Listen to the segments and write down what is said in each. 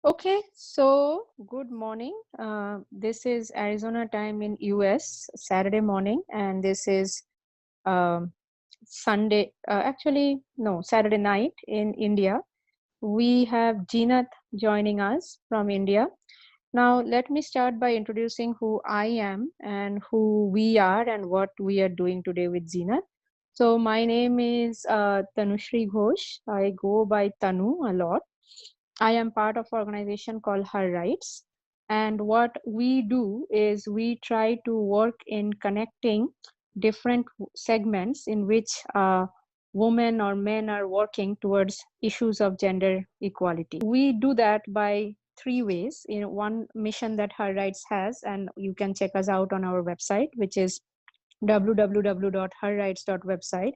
Okay, so good morning. This is Arizona time in US, Saturday morning, and this is um, Sunday, no, Saturday night in India. We have Jinat joining us from India. Now, let me start by introducing who I am and who we are and what we are doing today with Jinat. So, my name is Tanu Ghosh. I go by Tanu a lot. I am part of an organization called HerRights. And what we do is we try to work in connecting different segments in which women or men are working towards issues of gender equality. We do that by three ways. In one mission that HerRights has, and you can check us out on our website, which is www.herrights.website,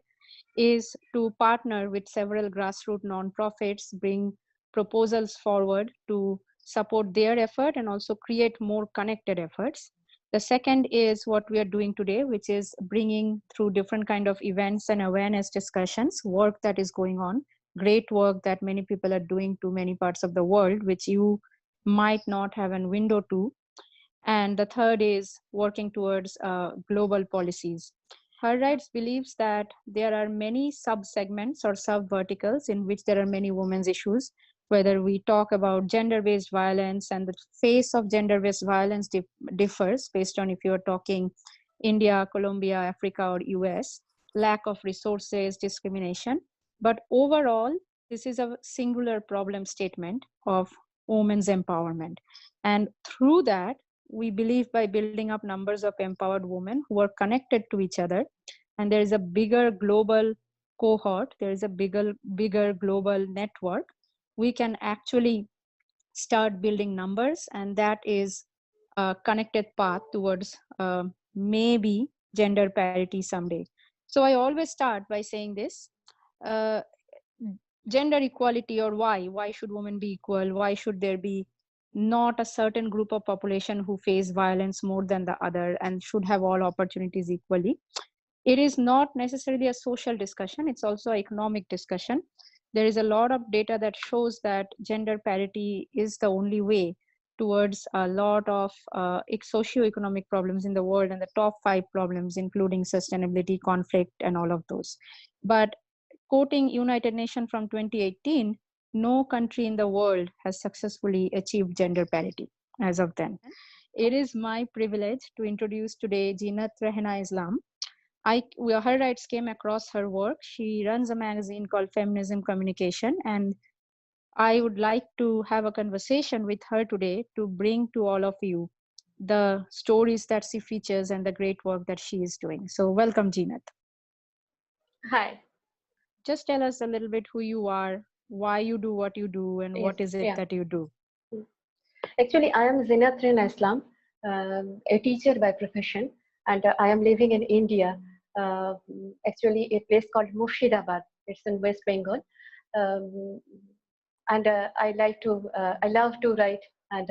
is to partner with several grassroots nonprofits, bring proposals forward to support their effort and also create more connected efforts. The second is what we are doing today, which is bringing through different kind of events and awareness discussions, work that is going on, great work that many people are doing to many parts of the world, which you might not have a window to. And the third is working towards global policies. HerRights believes that there are many sub-segments or sub-verticals in which there are many women's issues, whether we talk about gender-based violence, and the face of gender-based violence differs based on if you're talking India, Colombia, Africa, or US, lack of resources, discrimination. But overall, this is a singular problem statement of women's empowerment. And through that, we believe by building up numbers of empowered women who are connected to each other, and there is a bigger global cohort, there is a bigger global network, we can actually start building numbers, and that is a connected path towards maybe gender parity someday. So I always start by saying this. uh, Gender equality, or why should women be equal, why should there be not a certain group of population who face violence more than the other and should have all opportunities equally. It is not necessarily a social discussion, it's also an economic discussion. There is a lot of data that shows that gender parity is the only way towards a lot of socio-economic problems in the world, and the top 5 problems including sustainability, conflict, and all of those. But quoting United Nations from 2018, no country in the world has successfully achieved gender parity as of then. It is my privilege to introduce today Jinat Rehena Islam. HerRights came across her work. She runs a magazine called Feminism Communication, and I would like to have a conversation with her today to bring to all of you the stories that she features and the great work that she is doing. So welcome, Jinat. Hi. Just tell us a little bit who you are, why you do what you do, and Yes. what is it Yeah. that you do. Actually, I am Jinat Rehena Islam, a teacher by profession, and I am living in India. Actually, a place called Murshidabad. It's in West Bengal, um, and I love to write, and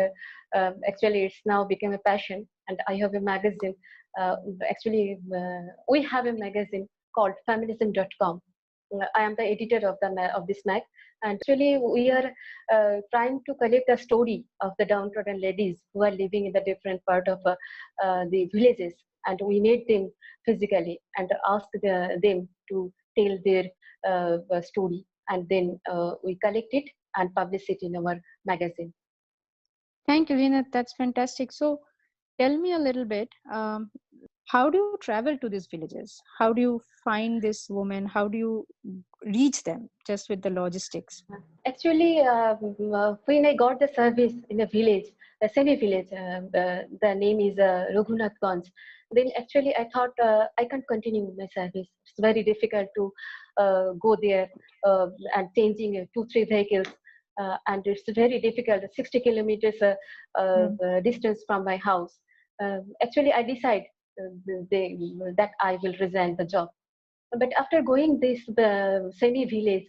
actually, it's now become a passion. And I have a magazine. We have a magazine called Feminism.com. I am the editor of of this mag, and actually we are trying to collect a story of the downtrodden ladies who are living in the different part of the villages, and we meet them physically and ask them to tell their story, and then we collect it and publish it in our magazine. Thank you, Vinat. That's fantastic. So tell me a little bit, how do you travel to these villages? How do you find this woman? How do you reach them just with the logistics? Actually, when I got the service in a village, a semi-village, the name is Raghunath Ganj. Then actually I thought I can't continue my service. It's very difficult to go there and changing 2-3 vehicles. And it's very difficult, 60 kilometers distance from my house. Actually, I decide that I will resign the job. But after going this semi-village,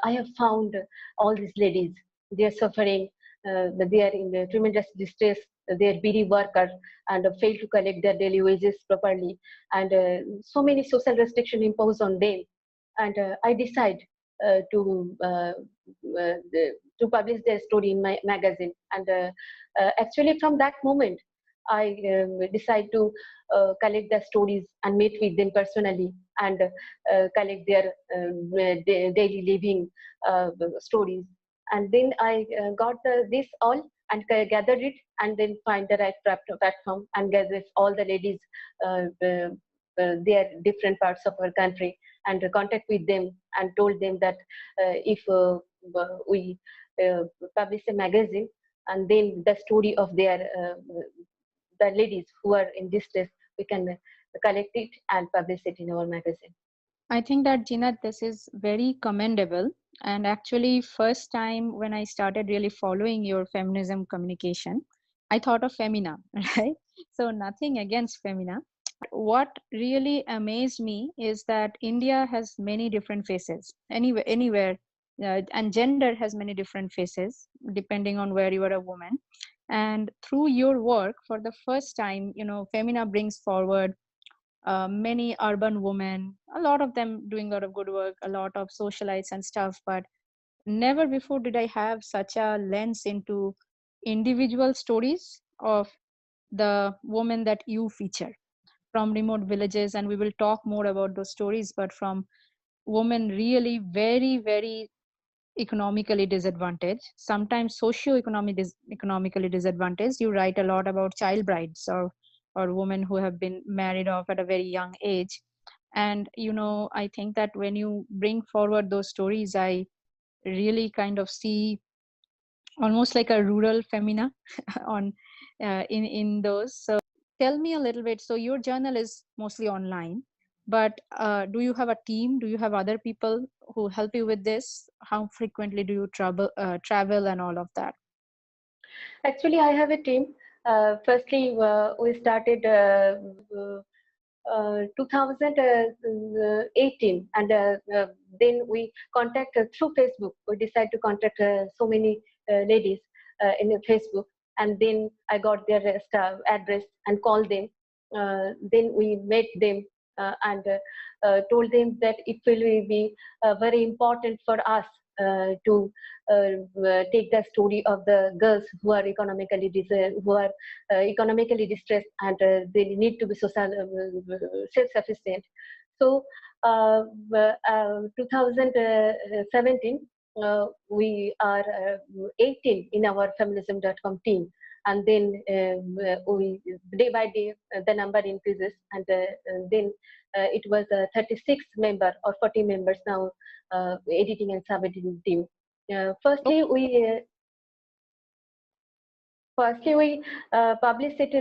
I have found all these ladies. They are suffering. They are in tremendous distress. They are busy workers and fail to collect their daily wages properly. And so many social restrictions imposed on them. And I decide to publish their story in my magazine. And actually, from that moment, I decide to collect the stories and meet with them personally and collect their daily living stories. And then I got this all and gathered it and then find the right platform and gather all the ladies their different parts of our country and contact with them and told them that if we uh, publish a magazine and then the story of their the ladies who are in distress, we can collect it and publish it in our magazine. I think that Jinat, this is very commendable. And actually, first time when I started really following your feminism communication, I thought of Femina, right? So nothing against Femina. What really amazed me is that India has many different faces. Anywhere, and gender has many different faces depending on where you are a woman. And through your work, for the first time, Femina brings forward many urban women, a lot of them doing a lot of good work, a lot of socialites and stuff. But never before did I have such a lens into individual stories of the women that you feature from remote villages. And we will talk more about those stories, but from women really very, very economically disadvantaged, sometimes economically disadvantaged. You write a lot about child brides or women who have been married off at a very young age. And I think that when you bring forward those stories, I really kind of see almost like a rural femina on in those. So tell me a little bit. So your journal is mostly online, but do you have a team? Do you have other people who help you with this? How frequently do you travel and all of that? Actually, I have a team. Firstly, we started 2018, and then we contact through Facebook. We decide to contact so many ladies in Facebook, and then I got their address and called them. Then we met them and told them that it will be very important for us to take the story of the girls who are economically distressed and they need to be self-sufficient. So, 2017, we are 18 in our feminism.com team, and then we day by day the number increases, and then it was 36 member or 40 members now, editing and sub-editing team. Firstly, we published it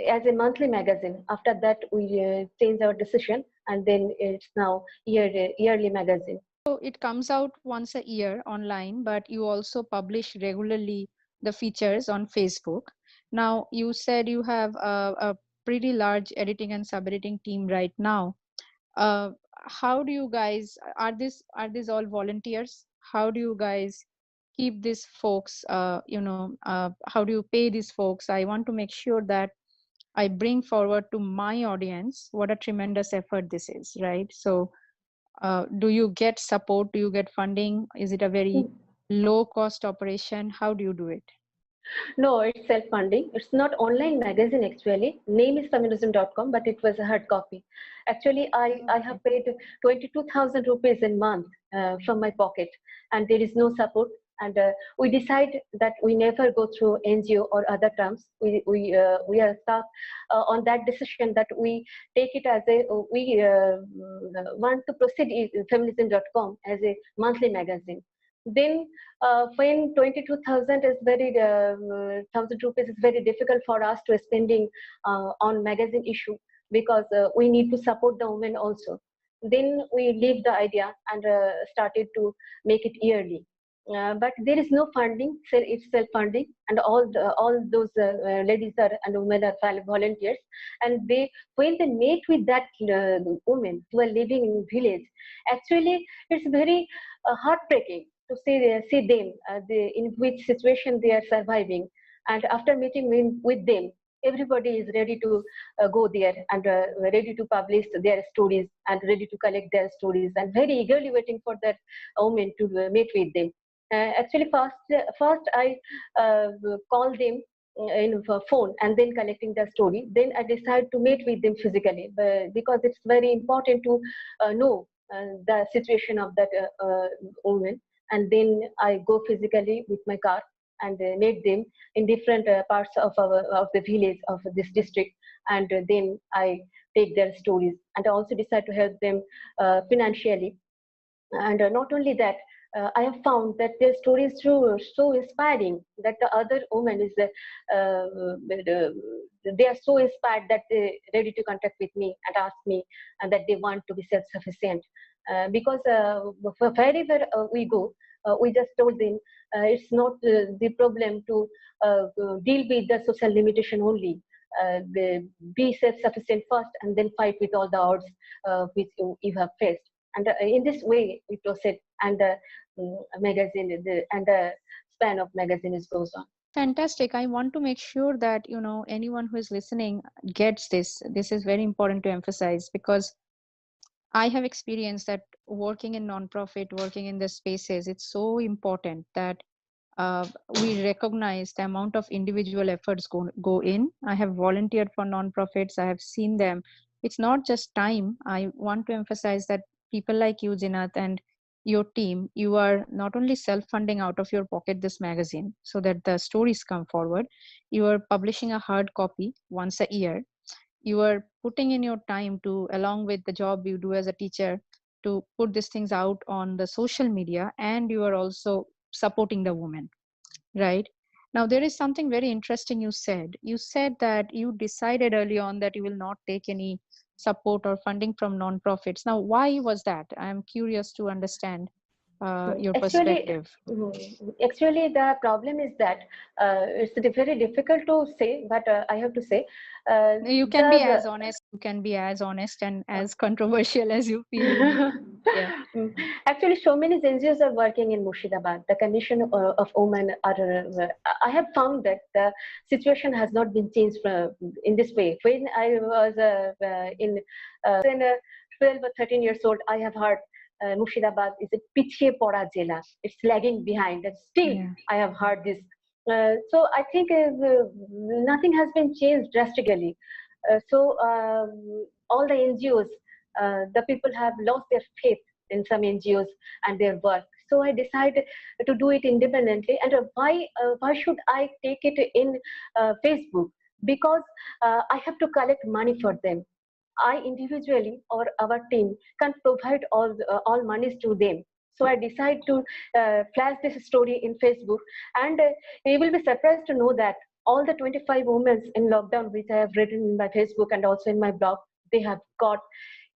as a monthly magazine. After that, we changed our decision, and then it's now yearly magazine. So it comes out once a year online, but you also publish regularly the features on Facebook. Now, you said you have a pretty large editing and sub-editing team right now. Uh, how do you guys, are these all volunteers? How do you guys keep these folks, how do you pay these folks? I want to make sure that I bring forward to my audience what a tremendous effort this is, right? So do you get support? Do you get funding? Is it a very low cost operation? How do you do it? No, it's self-funding. It's not online magazine actually. Name is feminism.com, but it was a hard copy. Actually, I have paid 22,000 rupees a month from my pocket, and there is no support. And we decide that we never go through NGO or other terms. We are stuck on that decision that we take it as we want to proceed feminism.com as a monthly magazine. Then when 22,000 is very thousand rupees is very difficult for us to spending on magazine issue, because we need to support the women also. Then we leave the idea and started to make it yearly. But there is no funding, so it's self-funding, and all those ladies are and women are volunteers, and they when they meet with that women who are living in village, actually it's very heartbreaking to see them in which situation they are surviving. And after meeting with them, everybody is ready to go there and ready to publish their stories and ready to collect their stories and very eagerly waiting for that woman to meet with them. Actually, first I uh, call them in phone and then collecting the story. Then I decide to meet with them physically because it's very important to know the situation of that woman. And then I go physically with my car and meet them in different parts of the village of this district. And then I take their stories and I also decide to help them financially. And not only that, I have found that their stories so inspiring that the other woman is they are so inspired that they're ready to contact with me and ask me and that they want to be self-sufficient. Because wherever we go, we just told them it's not the problem to deal with the social limitation only. Be self-sufficient first and then fight with all the odds which you have faced. And in this way, it was said, and the magazine, and the span of magazine is goes on. Fantastic. I want to make sure that, anyone who is listening gets this. This is very important to emphasize, because I have experienced that working in nonprofit, working in the spaces, it's so important that we recognize the amount of individual efforts go in. I have volunteered for nonprofits. I have seen them. It's not just time. I want to emphasize that people like you, Jinat, and your team, you are not only self-funding out of your pocket this magazine so that the stories come forward, you are publishing a hard copy once a year. You are putting in your time to, along with the job you do as a teacher, to put these things out on the social media, and you are also supporting the women. Right. Now, there is something very interesting you said. You said that you decided early on that you will not take any support or funding from nonprofits. Now, why was that? I'm curious to understand your Actually, perspective. actually, the problem is that it's very difficult to say, but I have to say You can be the as honest. You can be as honest and as controversial as you feel you need. Yeah. Actually, so many NGOs are working in Murshidabad. The condition of women are. I have found that the situation has not been changed in this way. When I was in 12 or 13 years old, I have heard Murshidabad is a pichhe pora jela. It's lagging behind, and still Yeah. I have heard this. So I think nothing has been changed drastically. All the NGOs, the people have lost their faith in some NGOs and their work. So I decided to do it independently. And why should I take it in Facebook? Because I have to collect money for them. I individually or our team can provide all monies to them. So I decide to flash this story in Facebook, and you will be surprised to know that all the 25 women in lockdown, which I have written in my Facebook and also in my blog, they have got,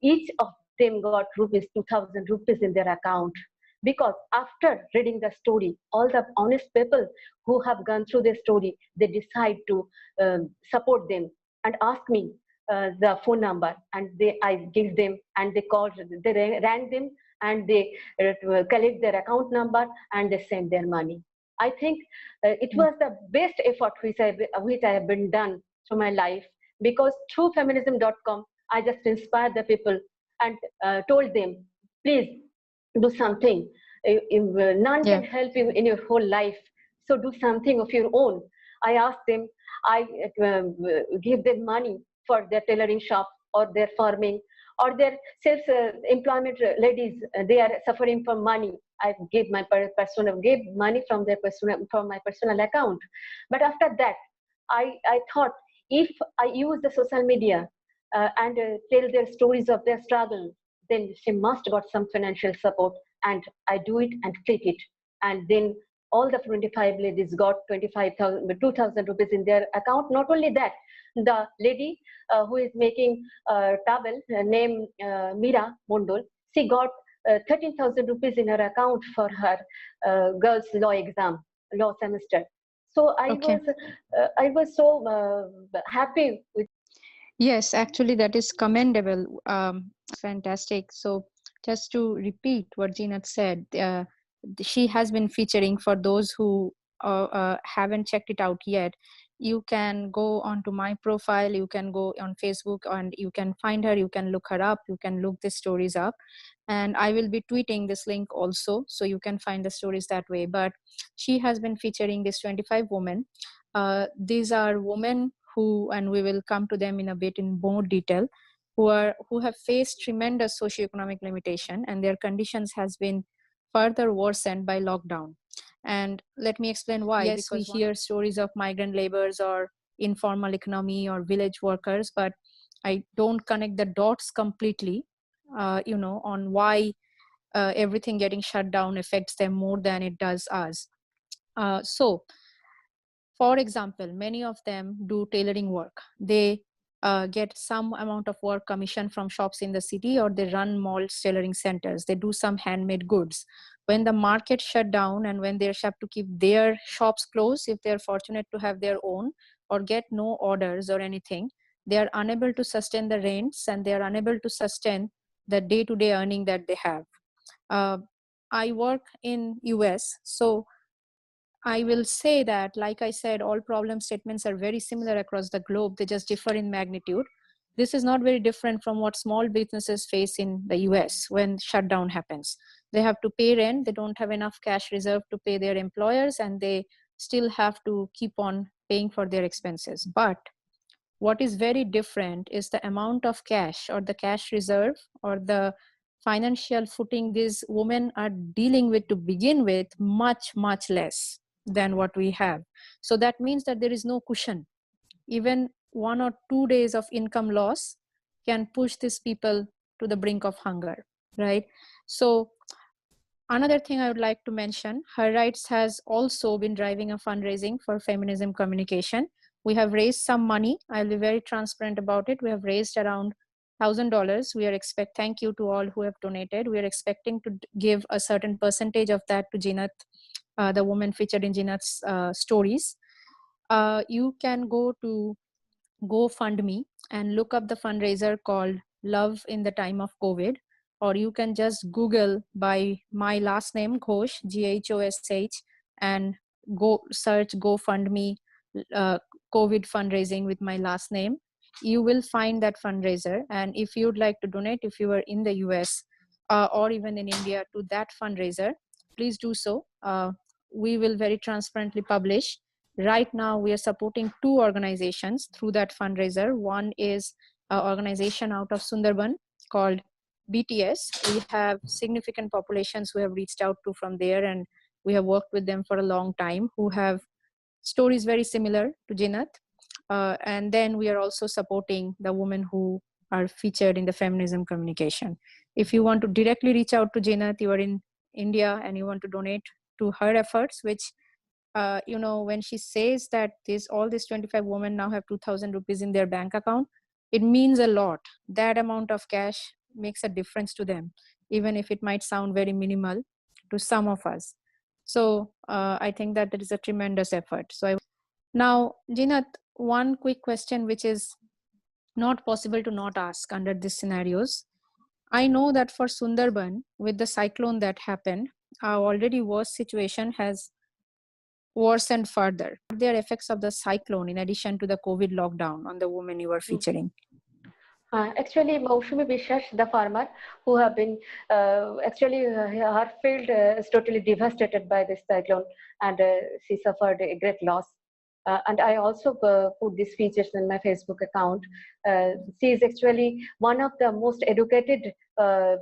each of them got rupees 2,000 rupees in their account. Because after reading the story, all the honest people who have gone through the story, they decide to support them and ask me the phone number, and I give them, and they called, they rang them, and they collect their account number and they send their money. I think it Yeah. was the best effort which I have been done through my life, because through feminism.com I just inspired the people and told them, please do something. If none Yeah. can help you in your whole life, so do something of your own. I asked them, I give them money for their tailoring shop or their farming or their self-employment ladies. They are suffering from money. I gave my personal, gave money from their personal, from my personal account. But after that, I thought, if I use the social media and tell their stories of their struggle, then she must got some financial support. And I do it and click it. And then all the 25 ladies got 25,000, 2,000 rupees in their account. Not only that, the lady who is making towel, named Mira Mondol, she got 13,000 rupees in her account for her girls' law exam, law semester. So Okay. I was so happy with. Yes, actually, that is commendable. Fantastic. So, just to repeat what Jeanette said, she has been featuring, for those who haven't checked it out yet. you can go onto my profile, you can go on Facebook and you can find her, you can look her up, you can look the stories up. And I will be tweeting this link also, so you can find the stories that way. But she has been featuring these 25 women. These are women who, and we will come to them in a bit in more detail, who have faced tremendous socioeconomic limitation, and their conditions has been further worsened by lockdown. And let me explain why. Yes, because we hear stories of migrant laborers or informal economy or village workers, but I don't connect the dots completely, on why everything getting shut down affects them more than it does us. So, for example, many of them do tailoring work. They get some amount of work commission from shops in the city, or they run malls tailoring centers. They do some handmade goods. When the market shut down and when they have to keep their shops closed, if they're fortunate to have their own or get no orders or anything, they are unable to sustain the rents, and they are unable to sustain the day-to-day earning that they have. I work in US, so I will say that, like I said, all problem statements are very similar across the globe. They just differ in magnitude. This is not very different from what small businesses face in the US when shutdown happens. They have to pay rent, they don't have enough cash reserve to pay their employers, and they still have to keep on paying for their expenses. But what is very different is the amount of cash or the cash reserve or the financial footing these women are dealing with to begin with, much, much less than what we have. So that means that there is no cushion. Even 1 or 2 days of income loss can push these people to the brink of hunger, right? So another thing I would like to mention, HerRights has also been driving a fundraising for feminism communication. We have raised some money. I'll be very transparent about it. We have raised around $1,000. Thank you to all who have donated. We are expecting to give a certain percentage of that to Jinat, the woman featured in Jinat's stories. You can go to GoFundMe and look up the fundraiser called Love in the Time of COVID, or you can just Google by my last name, Ghosh, Ghosh, and go search GoFundMe uh, COVID fundraising with my last name. You will find that fundraiser. And if you'd like to donate, if you are in the US or even in India to that fundraiser, please do so. We will very transparently publish. Right now, we are supporting 2 organizations through that fundraiser. One is an organization out of Sundarban called BTS. We have significant populations who have reached out to from there, and we have worked with them for a long time, who have stories very similar to Jinat. And then we are also supporting the women who are featured in the feminism communication. If you want to directly reach out to Jinat, you are in India and you want to donate to her efforts, which when she says that all these 25 women now have 2,000 rupees in their bank account, it means a lot. That amount of cash makes a difference to them, even if it might sound very minimal to some of us. So I think that is a tremendous effort. Now, Jinat, one quick question, which is not possible to not ask under these scenarios. I know that for Sundarban, with the cyclone that happened, our already worst situation has worsened further. There are effects of the cyclone in addition to the COVID lockdown on the women you were featuring? Actually, Maushumi Bishash, the farmer who have been her field is totally devastated by this cyclone, and she suffered a great loss. And I also put these features in my Facebook account. She is actually one of the most educated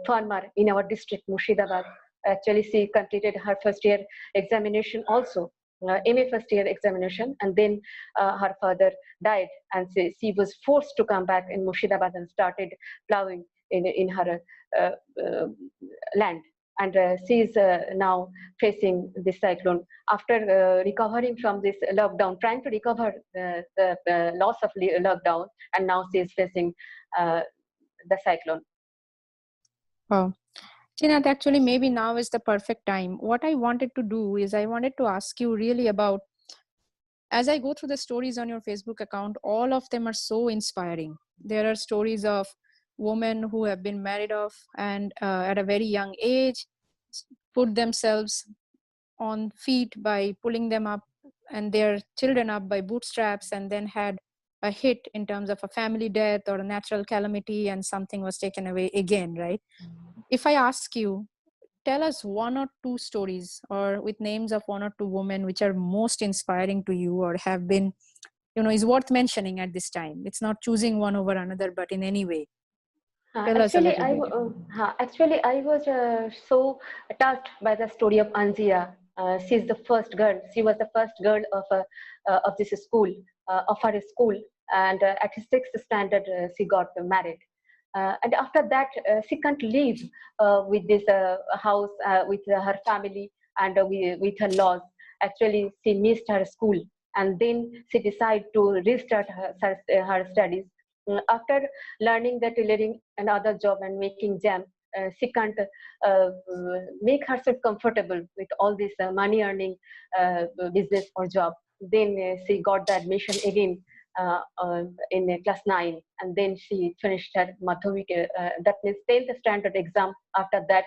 farmer in our district, Murshidabad. Actually, she completed her first year examination also. MA first year examination, and then her father died, and she was forced to come back in Murshidabad and started plowing in her land. And she is now facing this cyclone after recovering from this lockdown, trying to recover the loss of lockdown, and now she is facing the cyclone. Oh, Chinat, actually, maybe now is the perfect time. What I wanted to do is I wanted to ask you really about, as I go through the stories on your Facebook account, all of them are so inspiring. There are stories of women who have been married off and at a very young age put themselves on feet by pulling them up and their children up by bootstraps, and then had a hit in terms of a family death or a natural calamity, and something was taken away again, right? If I ask you, tell us one or two stories or with names of one or two women which are most inspiring to you or have been, is worth mentioning at this time. It's not choosing one over another, but in any way, tell us a Actually, little bit. I was so touched by the story of Anzia. She's the first girl. She was the first girl of this school, of her school, and at sixth standard, she got married. And after that, she can't live with this house, with her family, and with her laws. Actually, she missed her school, and then she decided to restart her studies. After learning the tailoring and other job and making jam, she can't make herself comfortable with all this money earning business or job. Then she got the admission again in class 9, and then she finished her madhyamik, that means 10th standard exam. After that,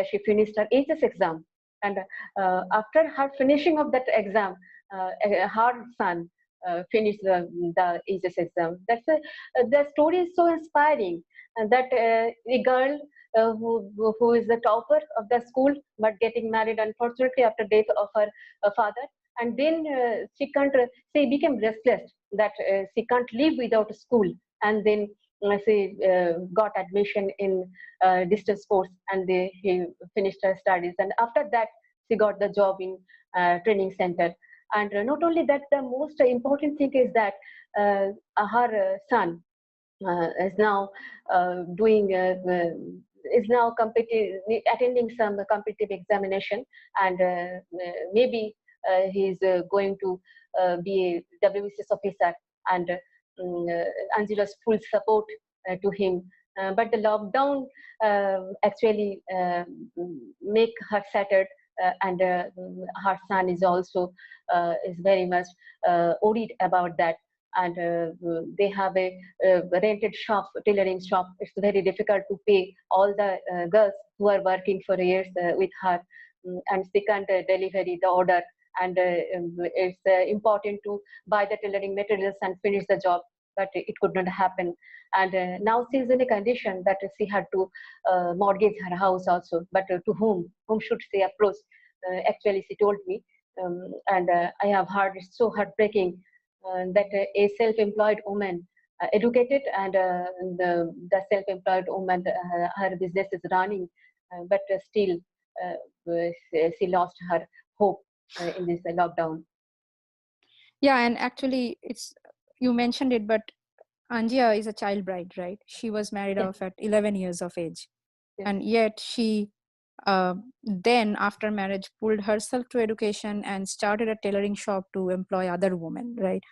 she finished her HS exam, and after her finishing of that exam, her son finished the HS exam. The story is so inspiring, that a girl who is the topper of the school but getting married unfortunately after death of her father, and then she became restless, that she can't live without school, and then she got admission in distance course, and he finished her studies, and after that she got the job in training center. And not only that, the most important thing is that her son is now doing is now attending some competitive examination, and maybe he's going to be a WBCS officer, and Angela's full support to him. But the lockdown actually make her shattered, and her son is also is very much worried about that. And they have a rented shop, tailoring shop. It's very difficult to pay all the girls who are working for years with her, and they can't deliver the order. And it's important to buy the tailoring materials and finish the job, but it could not happen. And now she's in a condition that she had to mortgage her house also. But to whom should she approach? Actually, she told me, and I have heard it's so heartbreaking that a self-employed woman, educated, and the self-employed woman, her business is running, but still she lost her hope in this lockdown. Yeah, and actually, you mentioned it, but Anjia is a child bride, right? She was married Yes, off at 11 years of age, yes, and yet she then after marriage pulled herself to education and started a tailoring shop to employ other women, right?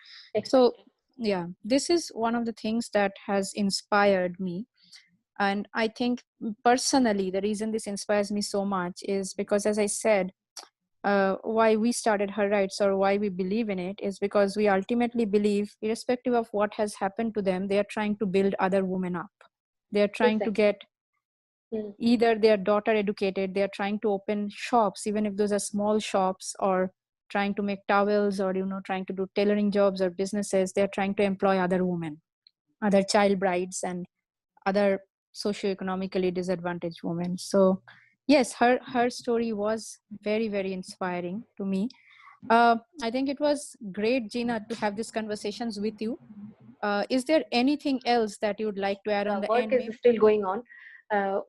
So exactly. yeah, this is one of the things that has inspired me. And I think personally the reason this inspires me so much is because, as I said, why we started HerRights or why we believe in it is because we ultimately believe, irrespective of what has happened to them, they are trying to build other women up. They are trying to Exactly. get Mm. either their daughter educated, they are trying to open shops, even if those are small shops, or trying to make towels, or trying to do tailoring jobs or businesses. They are trying to employ other women, other child brides, and other socioeconomically disadvantaged women. So yes, her story was very, very inspiring to me. I think it was great, Gina, to have these conversations with you. Is there anything else that you would like to add on the Work end? is Maybe. still going on.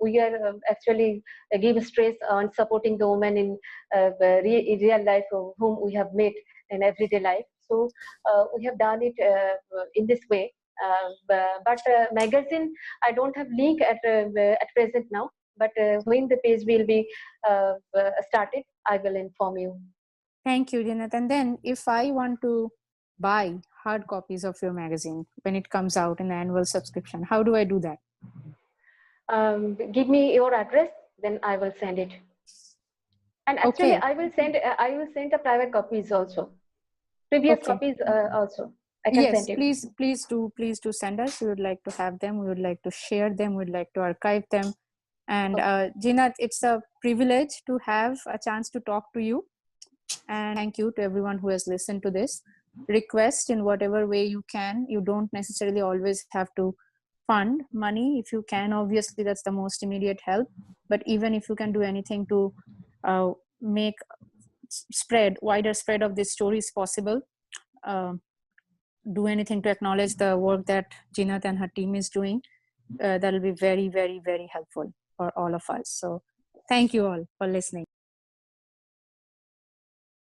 We are actually give stress on supporting the women in real life whom we have met in everyday life. So we have done it in this way. But magazine, I don't have link at present now. But when the page will be started, I will inform you. Thank you, Janet. And then if I want to buy hard copies of your magazine when it comes out in the annual subscription, how do I do that? Give me your address, then I will send it. And actually, Okay. I will send the private copies also. Previous Okay. copies also. I can Yes, send you. please do send us. We would like to have them. We would like to share them. We would like to archive them. And Okay. Jinat, it's a privilege to have a chance to talk to you. And thank you to everyone who has listened to this. Request in whatever way you can. You don't necessarily always have to fund money. If you can, obviously that's the most immediate help. But even if you can do anything to make wider spread of these stories possible, do anything to acknowledge the work that Jinat and her team is doing, that will be very, very, very helpful for all of us. So thank you all for listening.